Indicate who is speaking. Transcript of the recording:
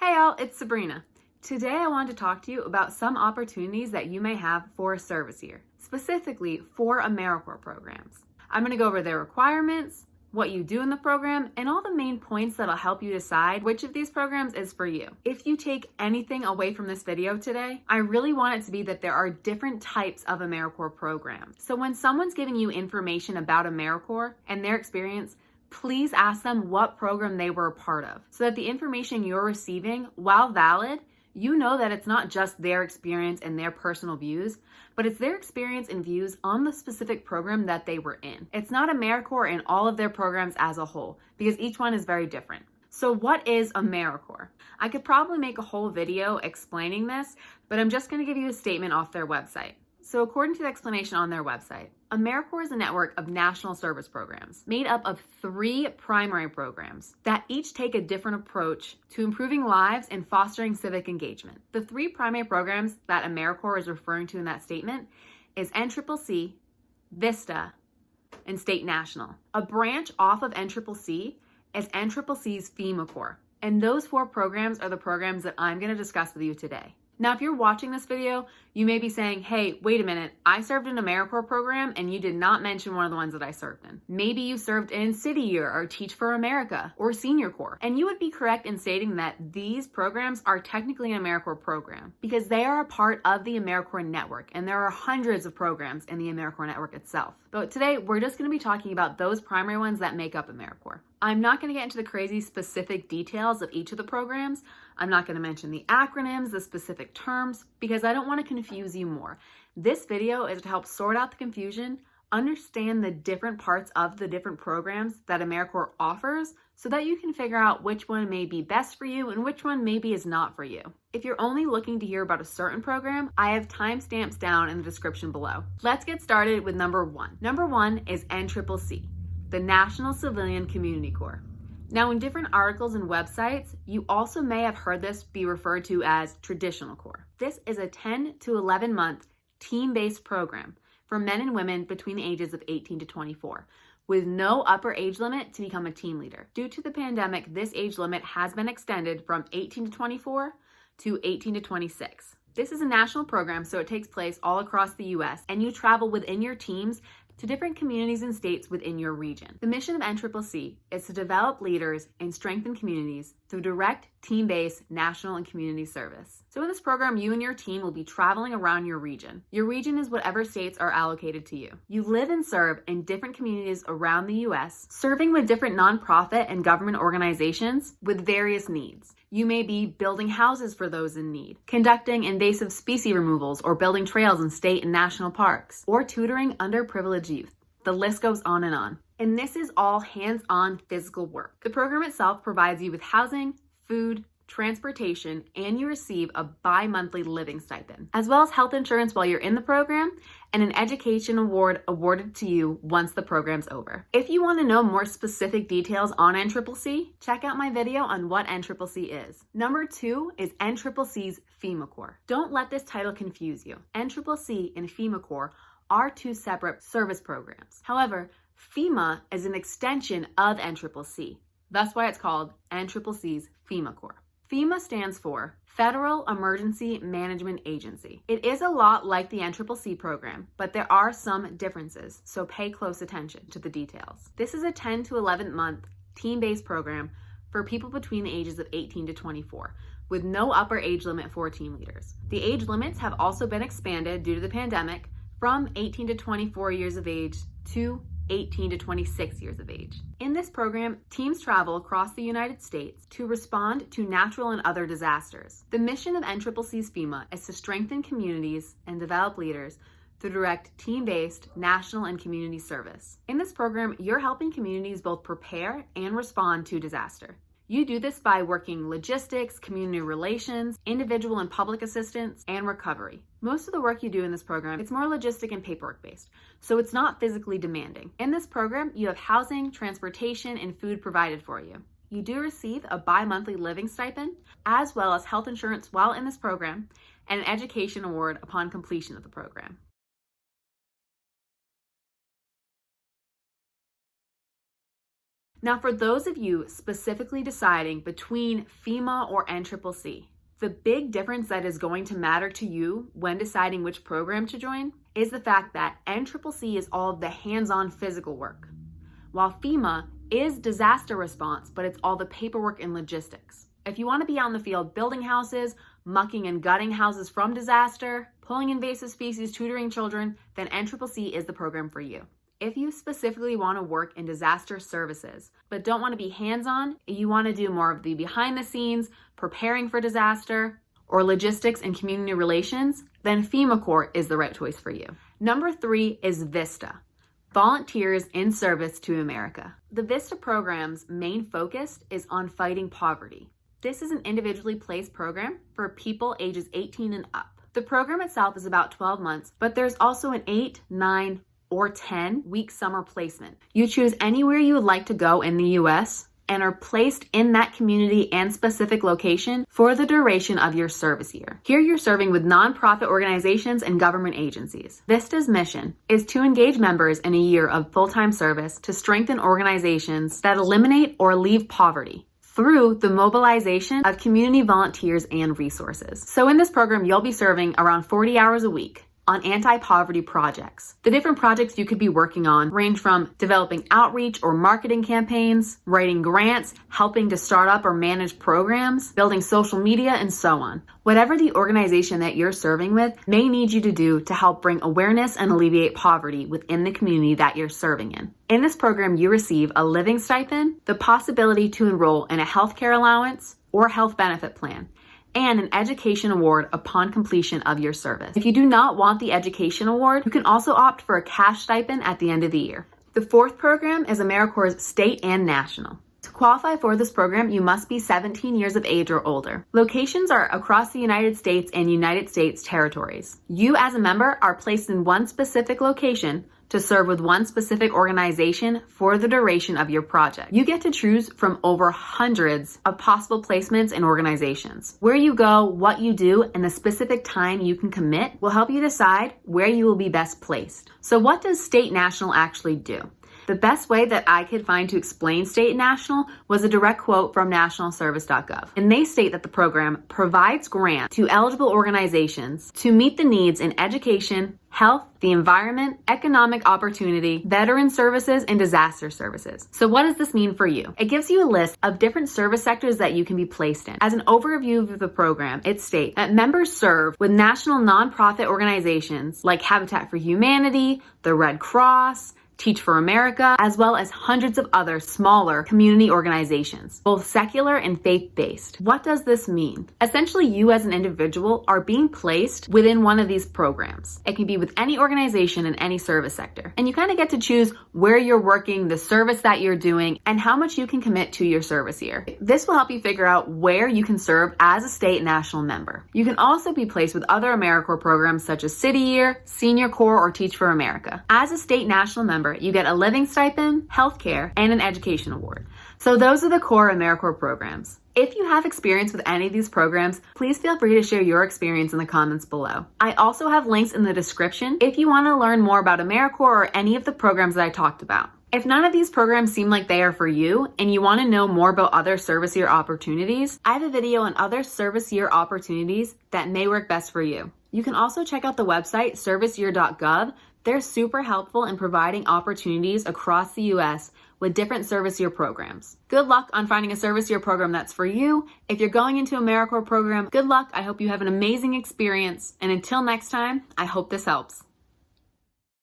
Speaker 1: Hey y'all, it's Sabrina. Today I want to talk to you about some opportunities that you may have for a service year, specifically for Americorps programs. I'm going to go over their requirements, what you do in the program, and all the main points that'll help you decide which of these programs is for you. If you take anything away from this video today, I really want it to be that there are different types of Americorps programs. So when someone's giving you information about Americorps and their experience, please ask them what program they were a part of so that the information you're receiving, while valid, you know that it's not just their experience and their personal views, but it's their experience and views on the specific program that they were in. It's not Americorps and all of their programs as a whole, because each one is very different. So what is Americorps? I could probably make a whole video explaining this, but I'm just going to give you a statement off their website. So according to the explanation on their website, Americorps is a network of national service programs made up of 3 primary programs that each take a different approach to improving lives and fostering civic engagement. The 3 primary programs that Americorps is referring to in that statement is NCCC, VISTA, and State National. A branch off of NCCC is NCCC's FEMA Corps, and those 4 programs are the programs that I'm going to discuss with you today. Now, if you're watching this video, you may be saying, hey, wait a minute, I served in an Americorps program and you did not mention one of the ones that I served in. Maybe you served in City Year or Teach for America or Senior Corps. And you would be correct in stating that these programs are technically an Americorps program because they are a part of the Americorps network, and there are hundreds of programs in the Americorps network itself. But today, we're just going to be talking about those primary ones that make up Americorps. I'm not going to get into the crazy specific details of each of the programs. I'm not going to mention the acronyms, the specific terms, because I don't want to confuse you more. This video is to help sort out the confusion, understand the different parts of the different programs that Americorps offers so that you can figure out which one may be best for you and which one maybe is not for you. If you're only looking to hear about a certain program, I have timestamps down in the description below. Let's get started with number 1. Number 1 is NCCC, the National Civilian Community Corps. Now, in different articles and websites, you also may have heard this be referred to as Traditional Corps. This is a 10 to 11 month team-based program for men and women between the ages of 18 to 24, with no upper age limit to become a team leader. Due to the pandemic, this age limit has been extended from 18 to 24 to 18 to 26. This is a national program, so it takes place all across the U.S., and you travel within your teams to different communities and states within your region. The mission of NCCC is to develop leaders and strengthen communities through direct, team-based national and community service. So in this program, you and your team will be traveling around your region. Your region is whatever states are allocated to you. You live and serve in different communities around the U.S., serving with different nonprofit and government organizations with various needs. You may be building houses for those in need, conducting invasive species removals or building trails in state and national parks, or tutoring underprivileged youth. The list goes on. And this is all hands-on physical work. The program itself provides you with housing, food, transportation, and you receive a bi-monthly living stipend, as well as health insurance while you're in the program and an education award awarded to you once the program's over. If you want to know more specific details on NCCC, check out my video on what NCCC is. Number 2 is NCCC's FEMA Corps. Don't let this title confuse you. NCCC and FEMA Corps are 2 separate service programs. However, FEMA is an extension of NCCC. That's why it's called NCCC's FEMA Corps. FEMA stands for Federal Emergency Management Agency. It is a lot like the NCCC program, but there are some differences, so pay close attention to the details. This is a 10 to 11 month team-based program for people between the ages of 18 to 24, with no upper age limit for team leaders. The age limits have also been expanded due to the pandemic from 18 to 24 years of age to 18 to 26 years of age. In this program, teams travel across the United States to respond to natural and other disasters. The mission of NCCC's FEMA is to strengthen communities and develop leaders through direct team-based national and community service. In this program, you're helping communities both prepare and respond to disaster. You do this by working logistics, community relations, individual and public assistance, and recovery. Most of the work you do in this program, it's more logistic and paperwork based, so it's not physically demanding. In this program, you have housing, transportation, and food provided for you. You do receive a bi-monthly living stipend, as well as health insurance while in this program, and an education award upon completion of the program. Now, for those of you specifically deciding between FEMA or NCCC, the big difference that is going to matter to you when deciding which program to join is the fact that NCCC is all the hands-on physical work, while FEMA is disaster response, but it's all the paperwork and logistics. If you want to be out in the field building houses, mucking and gutting houses from disaster, pulling invasive species, tutoring children, then NCCC is the program for you. If you specifically want to work in disaster services, but don't want to be hands-on, you want to do more of the behind the scenes, preparing for disaster, or logistics and community relations, then FEMA Corps is the right choice for you. Number 3 is VISTA, Volunteers in Service to America. The VISTA program's main focus is on fighting poverty. This is an individually placed program for people ages 18 and up. The program itself is about 12 months, but there's also an 8, 9, or 10-week summer placement. You choose anywhere you would like to go in the U.S. and are placed in that community and specific location for the duration of your service year. Here you're serving with nonprofit organizations and government agencies. VISTA's mission is to engage members in a year of full-time service to strengthen organizations that eliminate or alleviate poverty through the mobilization of community volunteers and resources. So in this program, you'll be serving around 40 hours a week on anti-poverty projects. The different projects you could be working on range from developing outreach or marketing campaigns, writing grants, helping to start up or manage programs, building social media, and so on. Whatever the organization that you're serving with may need you to do to help bring awareness and alleviate poverty within the community that you're serving in. In this program, you receive a living stipend, the possibility to enroll in a healthcare allowance or health benefit plan, and an education award upon completion of your service. If you do not want the education award, you can also opt for a cash stipend at the end of the year. The 4th program is Americorps State and National. To qualify for this program, you must be 17 years of age or older. Locations are across the United States and United States territories. You as a member are placed in one specific location to serve with one specific organization for the duration of your project. You get to choose from over hundreds of possible placements and organizations. Where you go, what you do, and the specific time you can commit will help you decide where you will be best placed. So what does State National actually do? The best way that I could find to explain State National was a direct quote from nationalservice.gov. And they state that the program provides grants to eligible organizations to meet the needs in education, health, the environment, economic opportunity, veteran services, and disaster services. So what does this mean for you? It gives you a list of different service sectors that you can be placed in. As an overview of the program, it states that members serve with national nonprofit organizations like Habitat for Humanity, the Red Cross, Teach for America, as well as hundreds of other smaller community organizations, both secular and faith-based. What does this mean? Essentially, you as an individual are being placed within one of these programs. It can be with any organization in any service sector. And you kind of get to choose where you're working, the service that you're doing, and how much you can commit to your service year. This will help you figure out where you can serve as a state and national member. You can also be placed with other Americorps programs such as City Year, Senior Corps, or Teach for America. As a state national member, you get a living stipend, healthcare, and an education award. So those are the core Americorps programs. If you have experience with any of these programs, please feel free to share your experience in the comments below. I also have links in the description if you want to learn more about Americorps or any of the programs that I talked about. If none of these programs seem like they are for you and you want to know more about other service year opportunities, I have a video on other service year opportunities that may work best for you. You can also check out the website serviceyear.gov. They're super helpful in providing opportunities across the U.S. with different service year programs. Good luck on finding a service year program that's for you. If you're going into Americorps program, good luck. I hope you have an amazing experience. And until next time, I hope this helps.